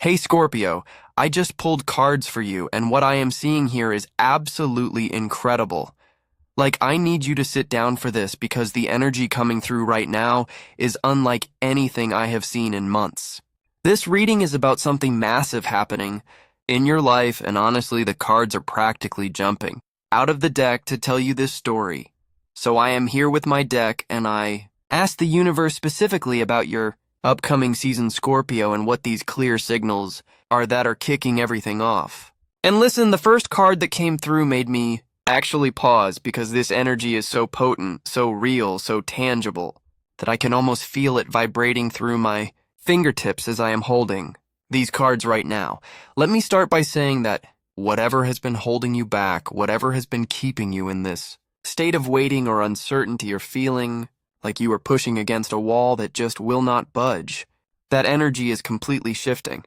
Hey Scorpio, I just pulled cards for you, and what I am seeing here is absolutely incredible. Like, I need you to sit down for this because the energy coming through right now is unlike anything I have seen in months. This reading is about something massive happening in your life, and honestly, the cards are practically jumping out of the deck to tell you this story. So I am here with my deck, and I asked the universe specifically about your upcoming season Scorpio and what these clear signals are that are kicking everything off. And listen, the first card that came through made me actually pause because this energy is so potent, so real, so tangible, that I can almost feel it vibrating through my fingertips as I am holding these cards right now. Let me start by saying that whatever has been holding you back, whatever has been keeping you in this state of waiting or uncertainty or feeling like you are pushing against a wall that just will not budge, that energy is completely shifting.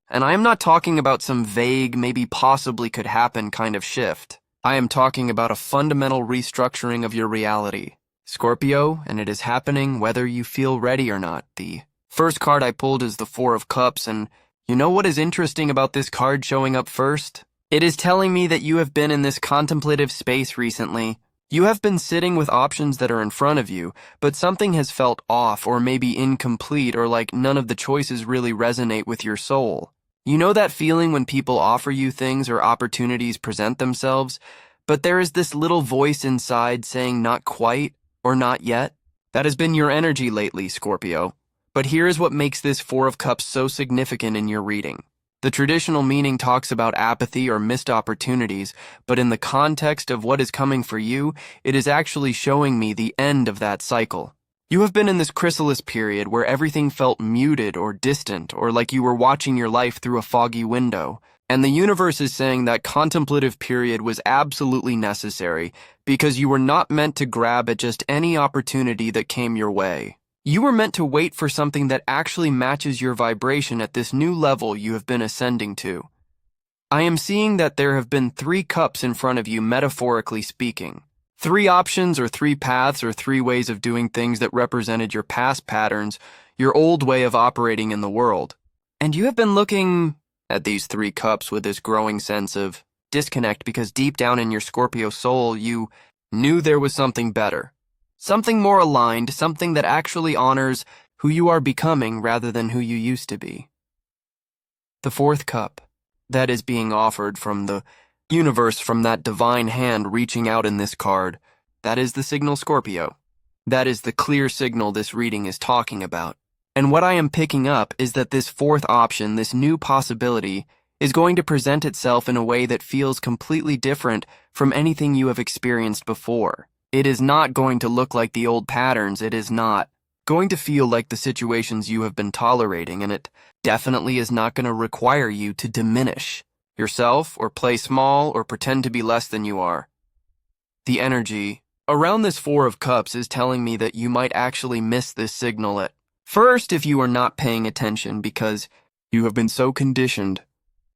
And I am not talking about some vague, maybe possibly could happen kind of shift. I am talking about a fundamental restructuring of your reality, Scorpio, and it is happening whether you feel ready or not. The first card I pulled is the Four of Cups, and you know what is interesting about this card showing up first? It is telling me that you have been in this contemplative space recently. You have been sitting with options that are in front of you, but something has felt off or maybe incomplete or like none of the choices really resonate with your soul. You know that feeling when people offer you things or opportunities present themselves, but there is this little voice inside saying not quite or not yet? That has been your energy lately, Scorpio. But here is what makes this Four of Cups so significant in your reading. The traditional meaning talks about apathy or missed opportunities, but in the context of what is coming for you, it is actually showing me the end of that cycle. You have been in this chrysalis period where everything felt muted or distant or like you were watching your life through a foggy window, and the universe is saying that contemplative period was absolutely necessary because you were not meant to grab at just any opportunity that came your way. You were meant to wait for something that actually matches your vibration at this new level you have been ascending to. I am seeing that there have been 3 cups in front of you, metaphorically speaking. 3 options or 3 paths or 3 ways of doing things that represented your past patterns, your old way of operating in the world. And you have been looking at these 3 cups with this growing sense of disconnect because deep down in your Scorpio soul, you knew there was something better. Something more aligned, something that actually honors who you are becoming rather than who you used to be. The 4th cup, that is being offered from the universe, from that divine hand reaching out in this card, that is the signal Scorpio. That is the clear signal this reading is talking about. And what I am picking up is that this 4th option, this new possibility, is going to present itself in a way that feels completely different from anything you have experienced before. It is not going to look like the old patterns. It is not going to feel like the situations you have been tolerating, and it definitely is not going to require you to diminish yourself or play small or pretend to be less than you are. The energy around this 4 of Cups is telling me that you might actually miss this signal at first if you are not paying attention because you have been so conditioned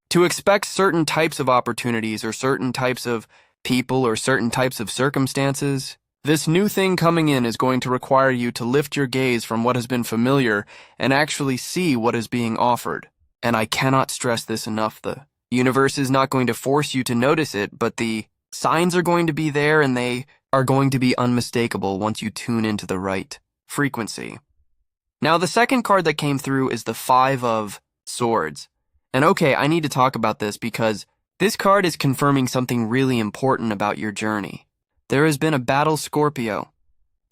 to expect certain types of opportunities or certain types of people or certain types of circumstances. This new thing coming in is going to require you to lift your gaze from what has been familiar and actually see what is being offered. And I cannot stress this enough. The universe is not going to force you to notice it, but the signs are going to be there and they are going to be unmistakable once you tune into the right frequency. Now, the second card that came through is the 5 of Swords. And okay, I need to talk about this because this card is confirming something really important about your journey. There has been a battle, Scorpio.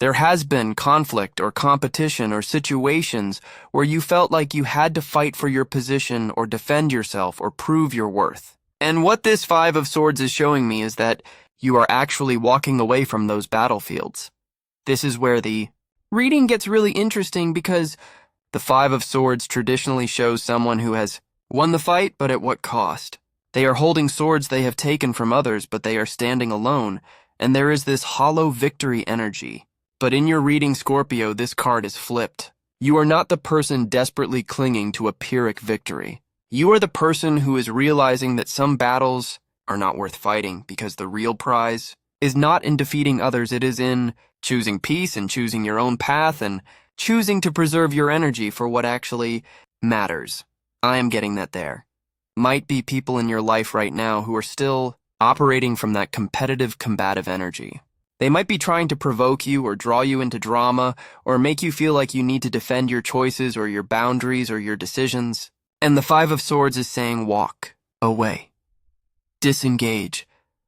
There has been conflict or competition or situations where you felt like you had to fight for your position or defend yourself or prove your worth. And what this 5 of Swords is showing me is that you are actually walking away from those battlefields. This is where the reading gets really interesting because the 5 of Swords traditionally shows someone who has won the fight, but at what cost? They are holding swords they have taken from others, but they are standing alone, and there is this hollow victory energy. But in your reading, Scorpio, this card is flipped. You are not the person desperately clinging to a Pyrrhic victory. You are the person who is realizing that some battles are not worth fighting because the real prize is not in defeating others, it is in choosing peace and choosing your own path and choosing to preserve your energy for what actually matters. I am getting that there might be people in your life right now who are still operating from that competitive, combative energy. They might be trying to provoke you or draw you into drama or make you feel like you need to defend your choices or your boundaries or your decisions. And the Five of Swords is saying walk away. Disengage.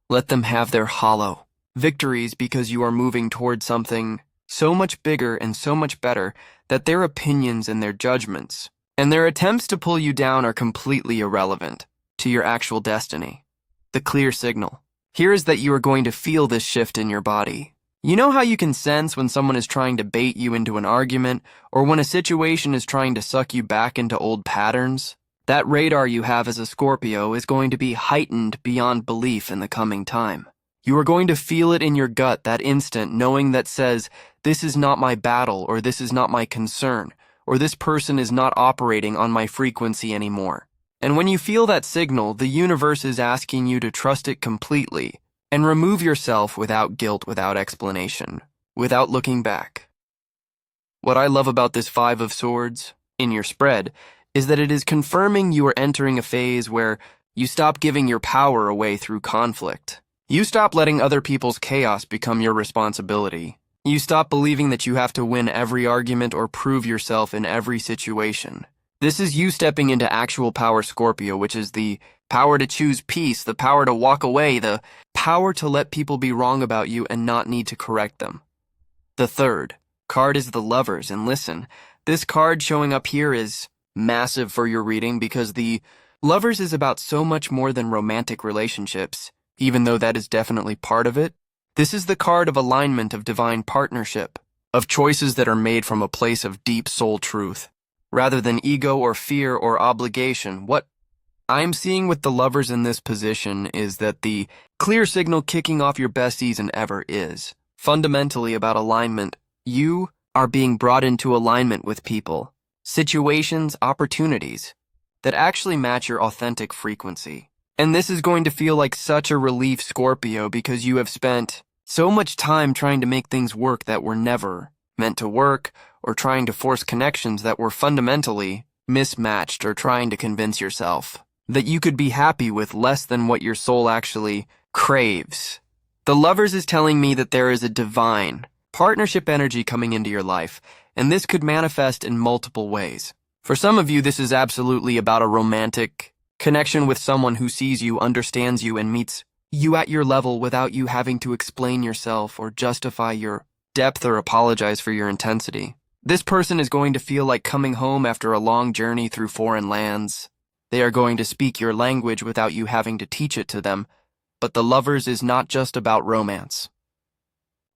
Let them have their hollow victories because you are moving towards something so much bigger and so much better that their opinions and their judgments and their attempts to pull you down are completely irrelevant to your actual destiny. The clear signal here is that you are going to feel this shift in your body. You know how you can sense when someone is trying to bait you into an argument or when a situation is trying to suck you back into old patterns? That radar you have as a Scorpio is going to be heightened beyond belief in the coming time. You are going to feel it in your gut that instant, knowing that says, this is not my battle, or this is not my concern, or this person is not operating on my frequency anymore. And when you feel that signal, the universe is asking you to trust it completely and remove yourself without guilt, without explanation, without looking back. What I love about this Five of Swords in your spread is that it is confirming you are entering a phase where you stop giving your power away through conflict. You stop letting other people's chaos become your responsibility. You stop believing that you have to win every argument or prove yourself in every situation. This is you stepping into actual power, Scorpio, which is the power to choose peace, the power to walk away, the power to let people be wrong about you and not need to correct them. The third card is the Lovers, and listen, this card showing up here is massive for your reading because the Lovers is about so much more than romantic relationships. Even though that is definitely part of it, this is the card of alignment, of divine partnership, of choices that are made from a place of deep soul truth, rather than ego or fear or obligation. What I'm seeing with the Lovers in this position is that the clear signal kicking off your best season ever is fundamentally about alignment. You are being brought into alignment with people, situations, opportunities that actually match your authentic frequency. And this is going to feel like such a relief, Scorpio, because you have spent so much time trying to make things work that were never meant to work, or trying to force connections that were fundamentally mismatched, or trying to convince yourself that you could be happy with less than what your soul actually craves. The Lovers is telling me that there is a divine partnership energy coming into your life, and this could manifest in multiple ways. For some of you, this is absolutely about a romantic connection with someone who sees you, understands you, and meets you at your level without you having to explain yourself or justify your depth or apologize for your intensity. This person is going to feel like coming home after a long journey through foreign lands. They are going to speak your language without you having to teach it to them. But the Lovers is not just about romance.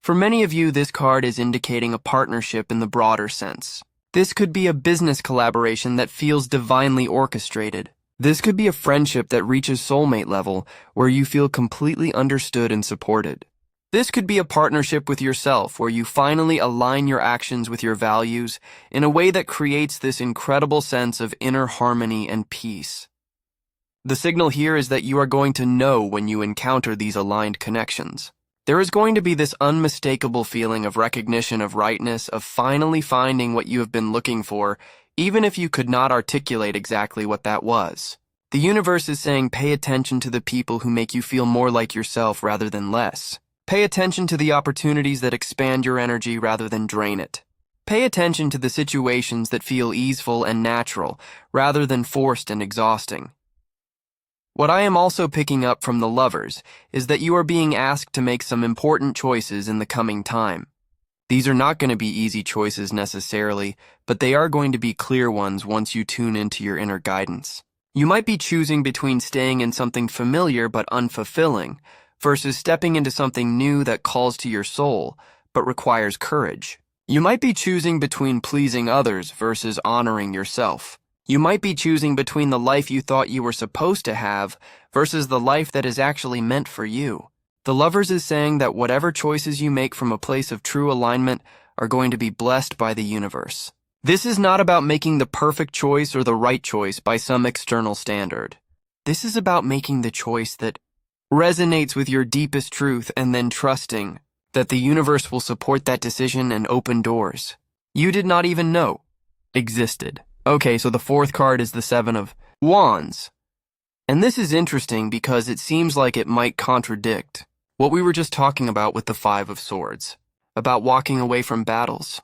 For many of you, this card is indicating a partnership in the broader sense. This could be a business collaboration that feels divinely orchestrated. This could be a friendship that reaches soulmate level, where you feel completely understood and supported. This could be a partnership with yourself, where you finally align your actions with your values in a way that creates this incredible sense of inner harmony and peace. The signal here is that you are going to know when you encounter these aligned connections. There is going to be this unmistakable feeling of recognition of rightness, of finally finding what you have been looking for, even if you could not articulate exactly what that was. The universe is saying pay attention to the people who make you feel more like yourself rather than less. Pay attention to the opportunities that expand your energy rather than drain it. Pay attention to the situations that feel easeful and natural rather than forced and exhausting. What I am also picking up from the Lovers is that you are being asked to make some important choices in the coming time. These are not going to be easy choices necessarily, but they are going to be clear ones once you tune into your inner guidance. You might be choosing between staying in something familiar but unfulfilling versus stepping into something new that calls to your soul but requires courage. You might be choosing between pleasing others versus honoring yourself. You might be choosing between the life you thought you were supposed to have versus the life that is actually meant for you. The Lovers is saying that whatever choices you make from a place of true alignment are going to be blessed by the universe. This is not about making the perfect choice or the right choice by some external standard. This is about making the choice that resonates with your deepest truth and then trusting that the universe will support that decision and open doors you did not even know existed. Okay, so the fourth card is the Seven of Wands. And this is interesting because it seems like it might contradict what we were just talking about with the Five of Swords, about walking away from battles.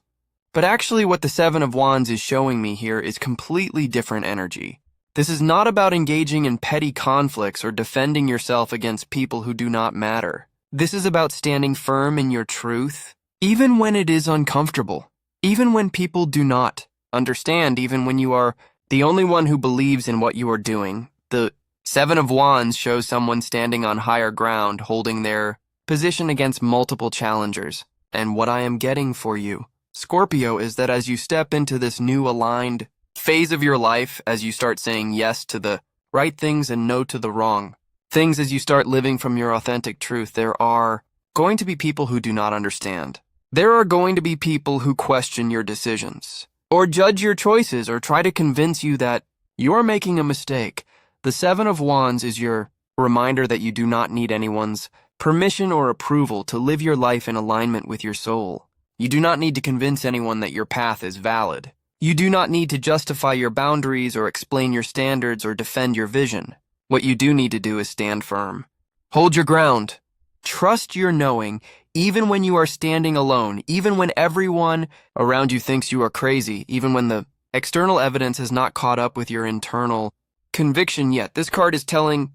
But actually what the Seven of Wands is showing me here is completely different energy. This is not about engaging in petty conflicts or defending yourself against people who do not matter. This is about standing firm in your truth, even when it is uncomfortable, even when people do not understand, even when you are the only one who believes in what you are doing. The Seven of Wands shows someone standing on higher ground, holding their position against multiple challengers. And what I am getting for you, Scorpio, is that as you step into this new aligned phase of your life, as you start saying yes to the right things and no to the wrong things, as you start living from your authentic truth, there are going to be people who do not understand. There are going to be people who question your decisions, or judge your choices, or try to convince you that you're making a mistake. The Seven of Wands is your reminder that you do not need anyone's permission or approval to live your life in alignment with your soul. You do not need to convince anyone that your path is valid. You do not need to justify your boundaries or explain your standards or defend your vision. What you do need to do is stand firm. Hold your ground. Trust your knowing, even when you are standing alone, even when everyone around you thinks you are crazy, even when the external evidence has not caught up with your internal conviction yet. This card is telling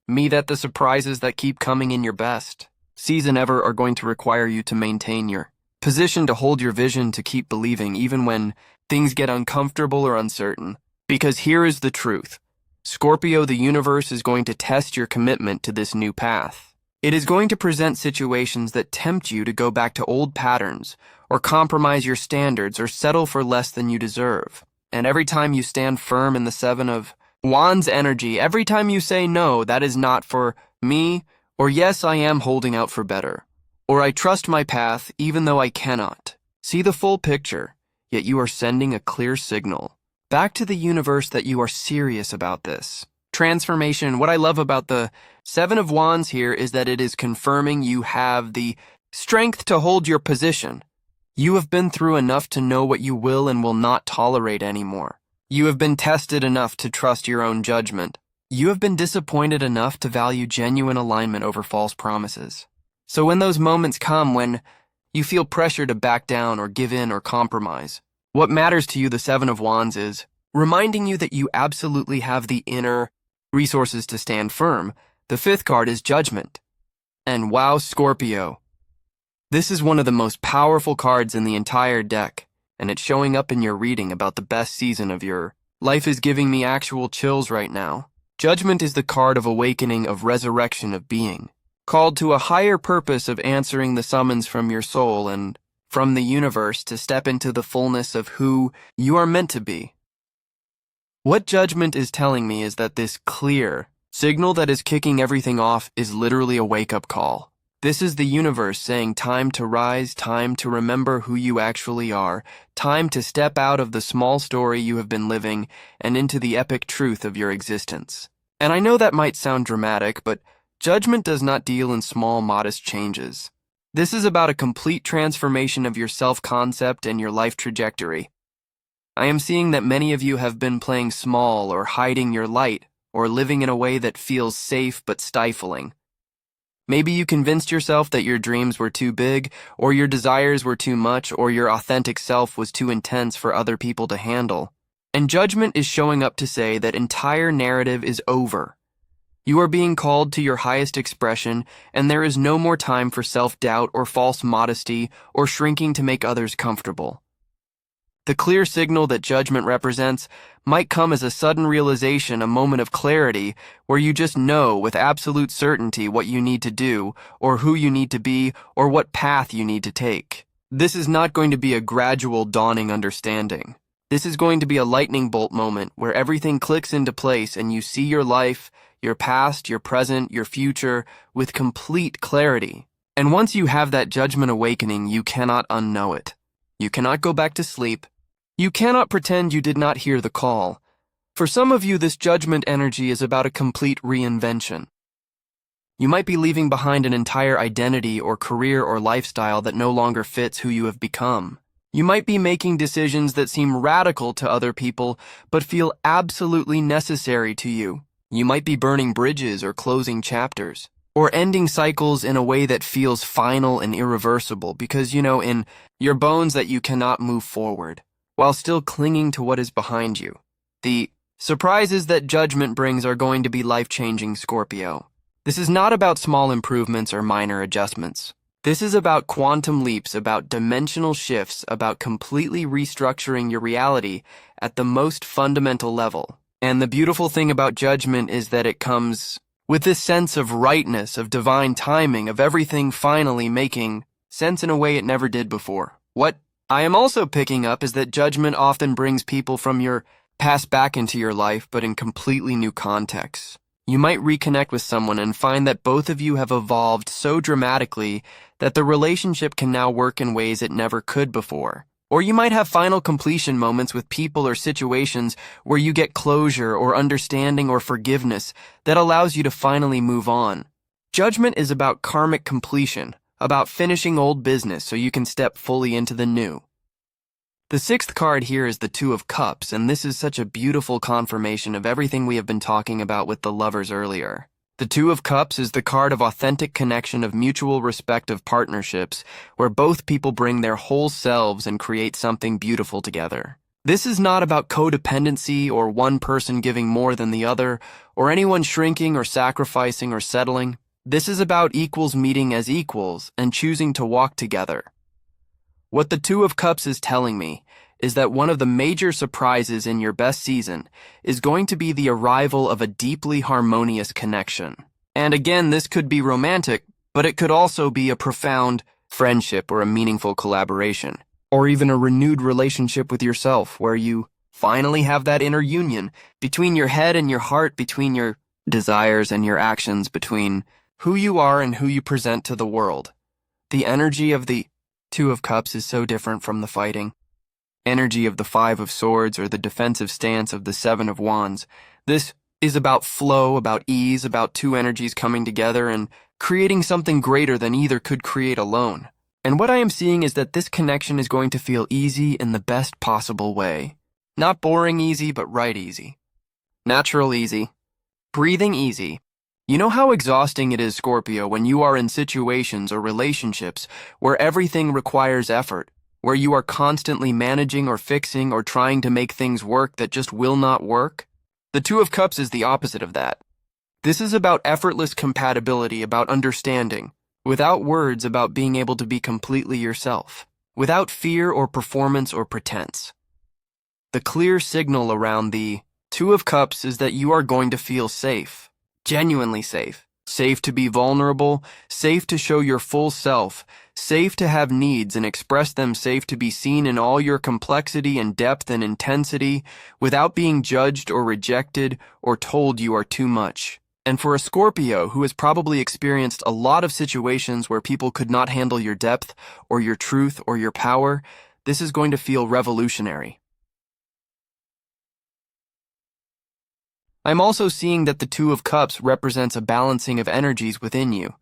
me that the surprises that keep coming in your best season ever are going to require you to maintain your position, to hold your vision, to keep believing, even when things get uncomfortable or uncertain. Because here is the truth. Scorpio, the universe is going to test your commitment to this new path. It is going to present situations that tempt you to go back to old patterns, or compromise your standards, or settle for less than you deserve. And every time you stand firm in the Seven of Wands energy, every time you say no, that is not for me, or yes, I am holding out for better, or I trust my path even though I cannot see the full picture, yet you are sending a clear signal back to the universe that you are serious about this transformation. What I love about the Seven of Wands here is that it is confirming you have the strength to hold your position. You have been through enough to know what you will and will not tolerate anymore. You have been tested enough to trust your own judgment. You have been disappointed enough to value genuine alignment over false promises. So when those moments come when you feel pressure to back down or give in or compromise, what matters to you, the Seven of Wands, is reminding you that you absolutely have the inner resources to stand firm. The fifth card is Judgment. And wow, Scorpio, this is one of the most powerful cards in the entire deck. And it's showing up in your reading about the best season of your life is giving me actual chills right now. Judgment is the card of awakening, of resurrection, of being called to a higher purpose, of answering the summons from your soul and from the universe to step into the fullness of who you are meant to be. What Judgment is telling me is that this clear signal that is kicking everything off is literally a wake-up call. This is the universe saying time to rise, time to remember who you actually are, time to step out of the small story you have been living and into the epic truth of your existence. And I know that might sound dramatic, but Judgment does not deal in small, modest changes. This is about a complete transformation of your self-concept and your life trajectory. I am seeing that many of you have been playing small or hiding your light or living in a way that feels safe but stifling. Maybe you convinced yourself that your dreams were too big, or your desires were too much, or your authentic self was too intense for other people to handle. And Judgment is showing up to say that entire narrative is over. You are being called to your highest expression, and there is no more time for self-doubt or false modesty or shrinking to make others comfortable. The clear signal that Judgment represents might come as a sudden realization, a moment of clarity, where you just know with absolute certainty what you need to do, or who you need to be, or what path you need to take. This is not going to be a gradual dawning understanding. This is going to be a lightning bolt moment where everything clicks into place and you see your life, your past, your present, your future with complete clarity. And once you have that Judgment awakening, you cannot unknow it. You cannot go back to sleep. You cannot pretend you did not hear the call. For some of you, this Judgment energy is about a complete reinvention. You might be leaving behind an entire identity or career or lifestyle that no longer fits who you have become. You might be making decisions that seem radical to other people, but feel absolutely necessary to you. You might be burning bridges or closing chapters, or ending cycles in a way that feels final and irreversible because, in your bones that you cannot move forward, while still clinging to what is behind you. The surprises that judgment brings are going to be life-changing, Scorpio. This is not about small improvements or minor adjustments. This is about quantum leaps, about dimensional shifts, about completely restructuring your reality at the most fundamental level. And the beautiful thing about judgment is that it comes with this sense of rightness, of divine timing, of everything finally making sense in a way it never did before. What I am also picking up is that judgment often brings people from your past back into your life, but in completely new contexts. You might reconnect with someone and find that both of you have evolved so dramatically that the relationship can now work in ways it never could before. Or you might have final completion moments with people or situations where you get closure or understanding or forgiveness that allows you to finally move on. Judgment is about karmic completion, about finishing old business so you can step fully into the new. The sixth card here is the Two of Cups, and this is such a beautiful confirmation of everything we have been talking about with the lovers earlier. The Two of Cups is the card of authentic connection, of mutual respect, of partnerships, where both people bring their whole selves and create something beautiful together. This is not about codependency or one person giving more than the other, or anyone shrinking or sacrificing or settling. This is about equals meeting as equals and choosing to walk together. What the Two of Cups is telling me is that one of the major surprises in your best season is going to be the arrival of a deeply harmonious connection. And again, this could be romantic, but it could also be a profound friendship or a meaningful collaboration, or even a renewed relationship with yourself where you finally have that inner union between your head and your heart, between your desires and your actions, between who you are and who you present to the world. The energy of the Two of Cups is so different from the fighting energy of the Five of Swords or the defensive stance of the Seven of Wands. This is about flow, about ease, about two energies coming together and creating something greater than either could create alone. And what I am seeing is that this connection is going to feel easy in the best possible way. Not boring easy, but right easy. Natural easy. Breathing easy. You know how exhausting it is, Scorpio, when you are in situations or relationships where everything requires effort, where you are constantly managing or fixing or trying to make things work that just will not work? The Two of Cups is the opposite of that. This is about effortless compatibility, about understanding, without words, about being able to be completely yourself, without fear or performance or pretense. The clear signal around the Two of Cups is that you are going to feel safe. Genuinely safe. Safe to be vulnerable, safe to show your full self, safe to have needs and express them, safe to be seen in all your complexity and depth and intensity without being judged or rejected or told you are too much. And for a Scorpio who has probably experienced a lot of situations where people could not handle your depth or your truth or your power, this is going to feel revolutionary. I'm also seeing that the Two of Cups represents a balancing of energies within you.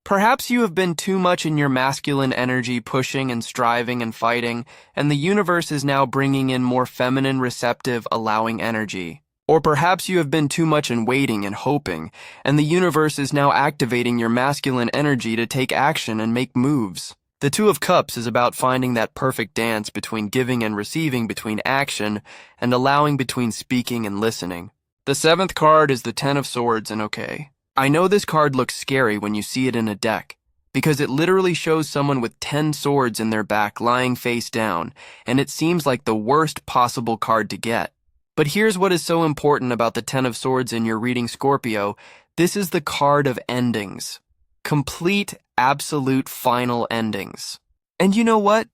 Perhaps you have been too much in your masculine energy, pushing and striving and fighting, and the universe is now bringing in more feminine, receptive, allowing energy. Or perhaps you have been too much in waiting and hoping, and the universe is now activating your masculine energy to take action and make moves. The Two of Cups is about finding that perfect dance between giving and receiving, between action and allowing, between speaking and listening. The seventh card is the Ten of Swords, and okay, I know this card looks scary when you see it in a deck, because it literally shows someone with 10 swords in their back lying face down, and it seems like the worst possible card to get. But here's what is so important about the Ten of Swords in your reading, Scorpio. This is the card of endings. Complete, absolute, final endings. And you know what?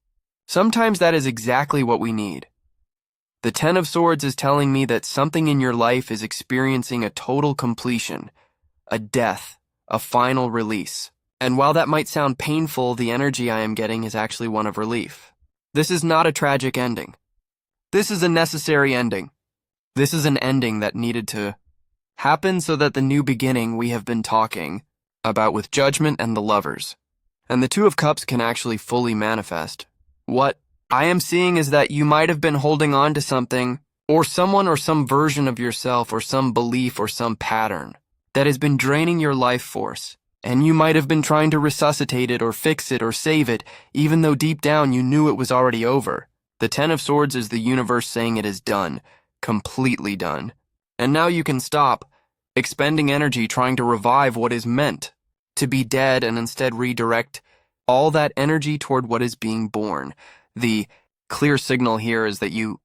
Sometimes that is exactly what we need. The Ten of Swords is telling me that something in your life is experiencing a total completion, a death, a final release. And while that might sound painful, the energy I am getting is actually one of relief. This is not a tragic ending. This is a necessary ending. This is an ending that needed to happen so that the new beginning we have been talking about with Judgment and the lovers, and the Two of Cups can actually fully manifest. What I am seeing is that you might have been holding on to something, or someone or some version of yourself or some belief or some pattern that has been draining your life force. And you might have been trying to resuscitate it or fix it or save it, even though deep down you knew it was already over. The Ten of Swords is the universe saying it is done, completely done. And now you can stop expending energy trying to revive what is meant to be dead and instead redirect all that energy toward what is being born. The clear signal here is that you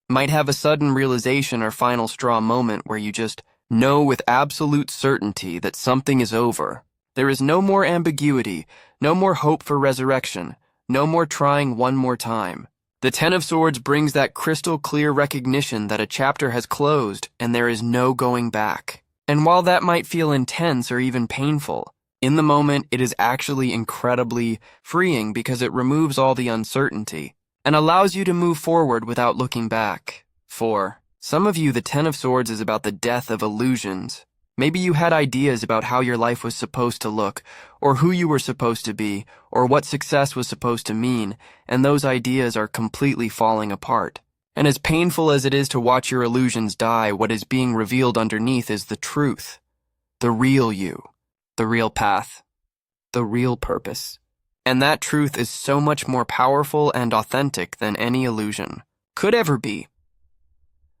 might have a sudden realization or final straw moment where you just know with absolute certainty that something is over. There is no more ambiguity, no more hope for resurrection, no more trying one more time. The Ten of Swords brings that crystal clear recognition that a chapter has closed and there is no going back. And while that might feel intense or even painful, in the moment it is actually incredibly freeing because it removes all the uncertainty and allows you to move forward without looking back. For some of you, the Ten of Swords is about the death of illusions. Maybe you had ideas about how your life was supposed to look, or who you were supposed to be, or what success was supposed to mean, and those ideas are completely falling apart. And as painful as it is to watch your illusions die, what is being revealed underneath is the truth, the real you, the real path, the real purpose. And that truth is so much more powerful and authentic than any illusion could ever be.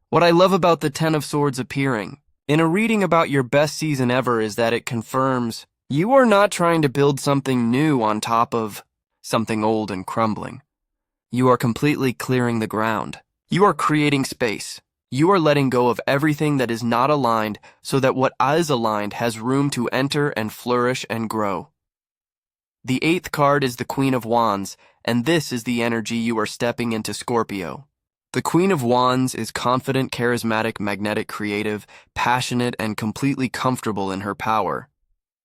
What I love about the Ten of Swords appearing in a reading about your best season ever is that it confirms you are not trying to build something new on top of something old and crumbling. You are completely clearing the ground. You are creating space. You are letting go of everything that is not aligned so that what is aligned has room to enter and flourish and grow. The 8th card is the Queen of Wands, and this is the energy you are stepping into, Scorpio. The Queen of Wands is confident, charismatic, magnetic, creative, passionate, and completely comfortable in her power.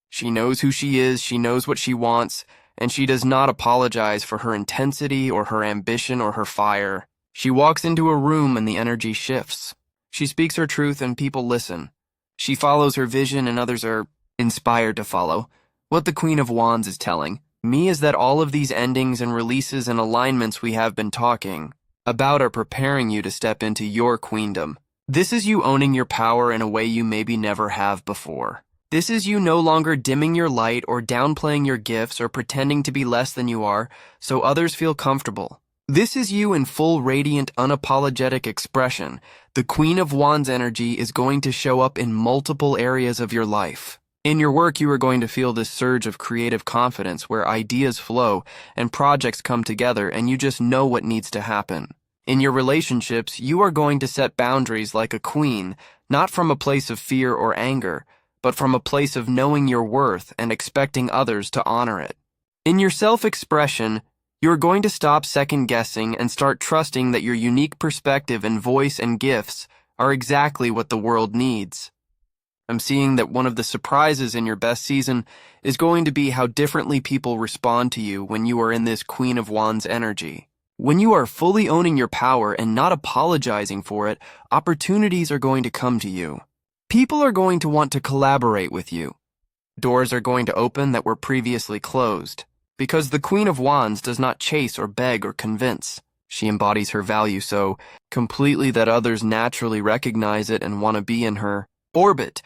She knows who she is, she knows what she wants, and she does not apologize for her intensity or her ambition or her fire. She walks into a room and the energy shifts. She speaks her truth and people listen. She follows her vision and others are inspired to follow. What the Queen of Wands is telling me is that all of these endings and releases and alignments we have been talking about are preparing you to step into your queendom. This is you owning your power in a way you maybe never have before. This is you no longer dimming your light or downplaying your gifts or pretending to be less than you are so others feel comfortable. This is you in full, radiant, unapologetic expression. The Queen of Wands energy is going to show up in multiple areas of your life. In your work, you are going to feel this surge of creative confidence where ideas flow and projects come together and you just know what needs to happen. In your relationships, you are going to set boundaries like a queen, not from a place of fear or anger, but from a place of knowing your worth and expecting others to honor it. In your self-expression, you're going to stop second-guessing and start trusting that your unique perspective and voice and gifts are exactly what the world needs. I'm seeing that one of the surprises in your best season is going to be how differently people respond to you when you are in this Queen of Wands energy. When you are fully owning your power and not apologizing for it, opportunities are going to come to you. People are going to want to collaborate with you. Doors are going to open that were previously closed. Because the Queen of Wands does not chase or beg or convince. She embodies her value so completely that others naturally recognize it and want to be in her orbit.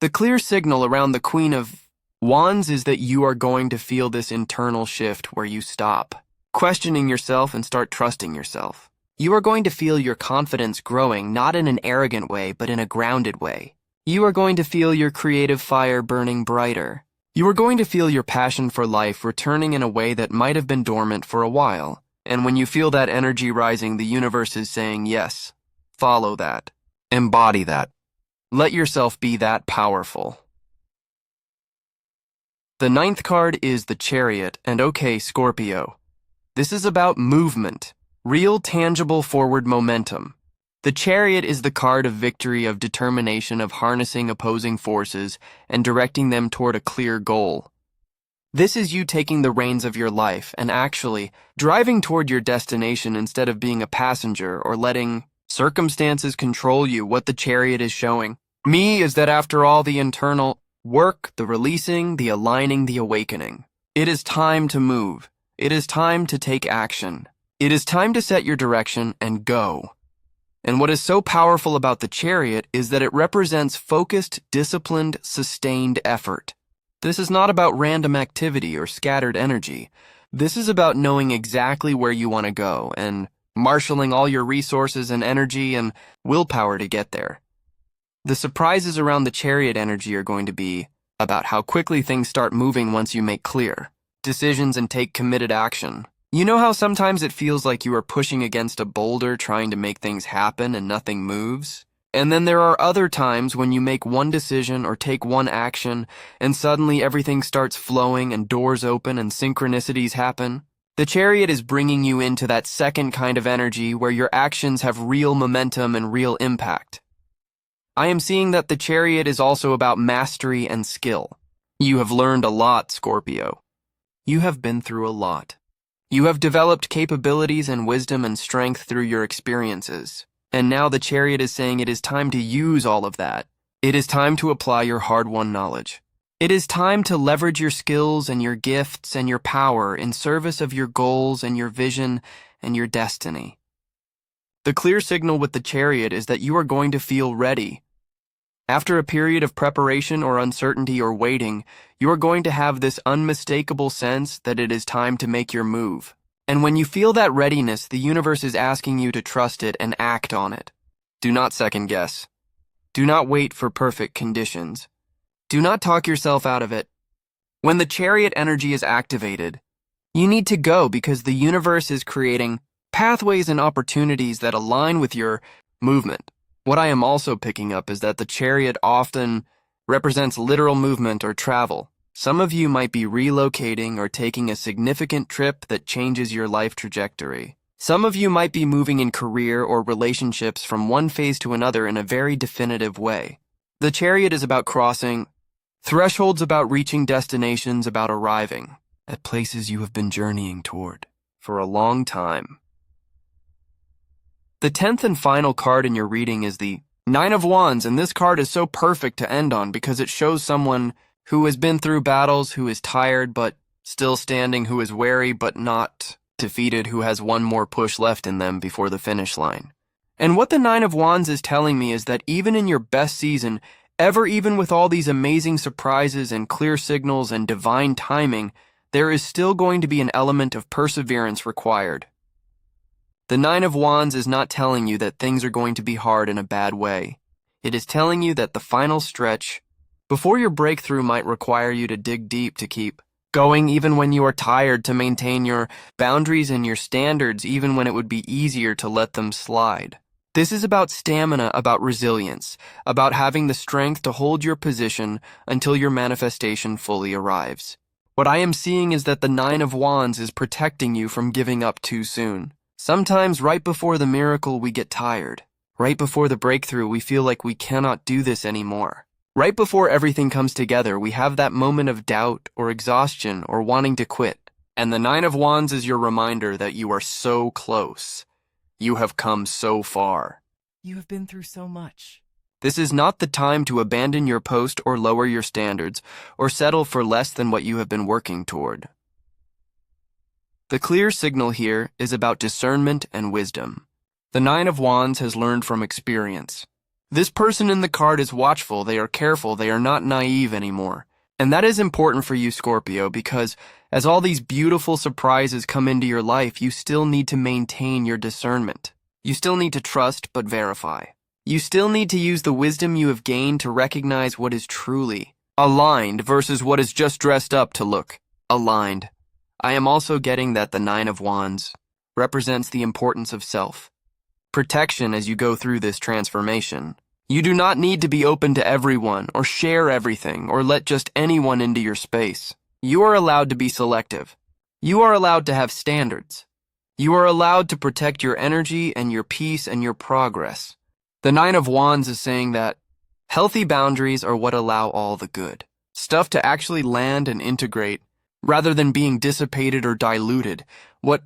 The clear signal around the Queen of Wands is that you are going to feel this internal shift where you stop questioning yourself and start trusting yourself. You are going to feel your confidence growing, not in an arrogant way, but in a grounded way. You are going to feel your creative fire burning brighter. You are going to feel your passion for life returning in a way that might have been dormant for a while. And when you feel that energy rising, the universe is saying, yes, follow that, embody that. Let yourself be that powerful. The 9th card is the Chariot, and okay, Scorpio. This is about movement, real tangible forward momentum. The Chariot is the card of victory, of determination, of harnessing opposing forces and directing them toward a clear goal. This is you taking the reins of your life and actually driving toward your destination instead of being a passenger or letting circumstances control you. What the Chariot is showing me is that after all the internal work, the releasing, the aligning, the awakening, it is time to move. It is time to take action. It is time to set your direction and go. And what is so powerful about the Chariot is that it represents focused, disciplined, sustained effort. This is not about random activity or scattered energy. This is about knowing exactly where you want to go and marshaling all your resources and energy and willpower to get there. The surprises around the Chariot energy are going to be about how quickly things start moving once you make clear decisions and take committed action. You know how sometimes it feels like you are pushing against a boulder trying to make things happen and nothing moves? And then there are other times when you make one decision or take one action and suddenly everything starts flowing and doors open and synchronicities happen. The Chariot is bringing you into that second kind of energy where your actions have real momentum and real impact. I am seeing that the Chariot is also about mastery and skill. You have learned a lot, Scorpio. You have been through a lot. You have developed capabilities and wisdom and strength through your experiences. And now the Chariot is saying it is time to use all of that. It is time to apply your hard-won knowledge. It is time to leverage your skills and your gifts and your power in service of your goals and your vision and your destiny. The clear signal with the Chariot is that you are going to feel ready. After a period of preparation or uncertainty or waiting, you are going to have this unmistakable sense that it is time to make your move. And when you feel that readiness, the universe is asking you to trust it and act on it. Do not second guess. Do not wait for perfect conditions. Do not talk yourself out of it. When the Chariot energy is activated, you need to go because the universe is creating pathways and opportunities that align with your movement. What I am also picking up is that the Chariot often represents literal movement or travel. Some of you might be relocating or taking a significant trip that changes your life trajectory. Some of you might be moving in career or relationships from one phase to another in a very definitive way. The Chariot is about crossing thresholds, about reaching destinations, about arriving at places you have been journeying toward for a long time. The 10th and final card in your reading is the Nine of Wands, and this card is so perfect to end on because it shows someone who has been through battles, who is tired but still standing, who is wary but not defeated, who has one more push left in them before the finish line. And what the Nine of Wands is telling me is that even in your best season, even with all these amazing surprises and clear signals and divine timing, there is still going to be an element of perseverance required. The Nine of Wands is not telling you that things are going to be hard in a bad way. It is telling you that the final stretch before your breakthrough might require you to dig deep to keep going even when you are tired, to maintain your boundaries and your standards even when it would be easier to let them slide. This is about stamina, about resilience, about having the strength to hold your position until your manifestation fully arrives. What I am seeing is that the Nine of Wands is protecting you from giving up too soon. Sometimes right before the miracle we get tired. Right before the breakthrough we feel like we cannot do this anymore. Right before everything comes together we have that moment of doubt or exhaustion or wanting to quit. And the Nine of Wands is your reminder that you are so close. You have come so far. You have been through so much. This is not the time to abandon your post or lower your standards or settle for less than what you have been working toward. The clear signal here is about discernment and wisdom. The Nine of Wands has learned from experience. This person in the card is watchful, they are careful, they are not naive anymore. And that is important for you, Scorpio, because as all these beautiful surprises come into your life, you still need to maintain your discernment. You still need to trust but verify. You still need to use the wisdom you have gained to recognize what is truly aligned versus what is just dressed up to look aligned. I am also getting that the Nine of Wands represents the importance of self-protection as you go through this transformation. You do not need to be open to everyone or share everything or let just anyone into your space. You are allowed to be selective. You are allowed to have standards. You are allowed to protect your energy and your peace and your progress. The Nine of Wands is saying that healthy boundaries are what allow all the good stuff to actually land and integrate, rather than being dissipated or diluted. What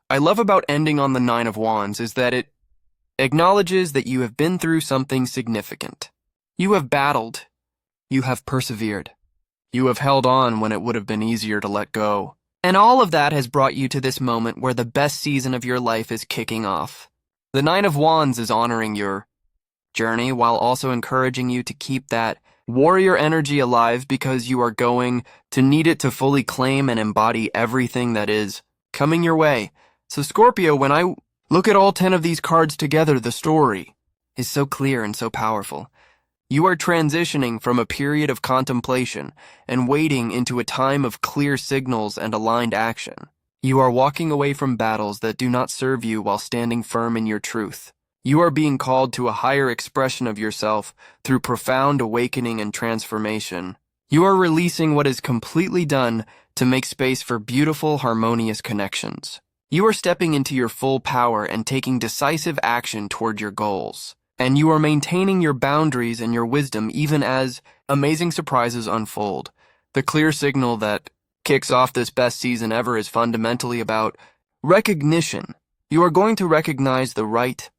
I love about ending on the Nine of Wands is that it acknowledges that you have been through something significant. You have battled. You have persevered. You have held on when it would have been easier to let go. And all of that has brought you to this moment where the best season of your life is kicking off. The Nine of Wands is honoring your journey while also encouraging you to keep that warrior energy alive because you are going to need it to fully claim and embody everything that is coming your way. So Scorpio, when I look at all 10 of these cards together, the story is so clear and so powerful. You are transitioning from a period of contemplation and waiting into a time of clear signals and aligned action. You are walking away from battles that do not serve you while standing firm in your truth. You are being called to a higher expression of yourself through profound awakening and transformation. You are releasing what is completely done to make space for beautiful, harmonious connections. You are stepping into your full power and taking decisive action toward your goals. And you are maintaining your boundaries and your wisdom even as amazing surprises unfold. The clear signal that kicks off this best season ever is fundamentally about recognition. You are going to recognize the right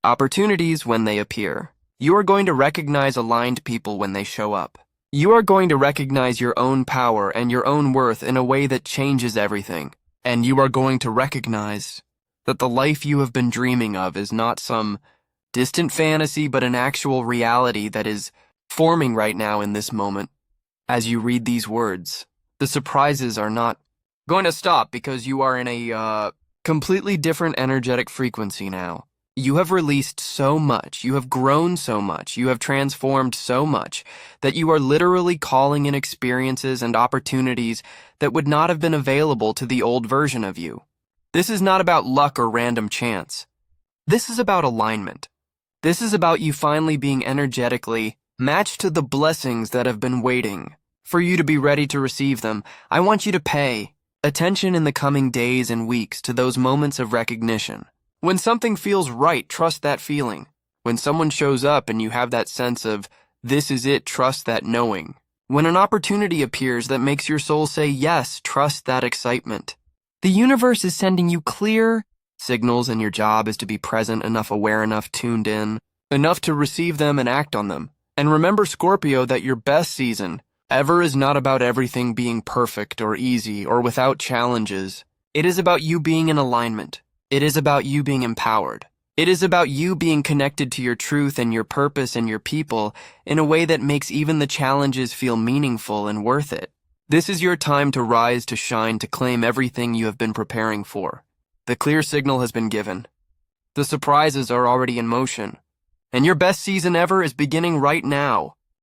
opportunities when they appear. You are going to recognize aligned people when they show up. You are going to recognize your own power and your own worth in a way that changes everything. And you are going to recognize that the life you have been dreaming of is not some distant fantasy, but an actual reality that is forming right now in this moment. As you read these words, the surprises are not going to stop because you are in a completely different energetic frequency now. You have released so much, you have grown so much, you have transformed so much that you are literally calling in experiences and opportunities that would not have been available to the old version of you. This is not about luck or random chance. This is about alignment. This is about you finally being energetically matched to the blessings that have been waiting for you to be ready to receive them. I want you to pay attention in the coming days and weeks to those moments of recognition. When something feels right, trust that feeling. When someone shows up and you have that sense of, this is it, trust that knowing. When an opportunity appears that makes your soul say yes, trust that excitement. The universe is sending you clear signals, and your job is to be present enough, aware enough, tuned in, enough to receive them and act on them. And remember, Scorpio, that your best season ever is not about everything being perfect or easy or without challenges. It is about you being in alignment. It is about you being empowered. It is about you being connected to your truth and your purpose and your people in a way that makes even the challenges feel meaningful and worth it. This is your time to rise, to shine, to claim everything you have been preparing for. The clear signal has been given. The surprises are already in motion. And your best season ever is beginning right now.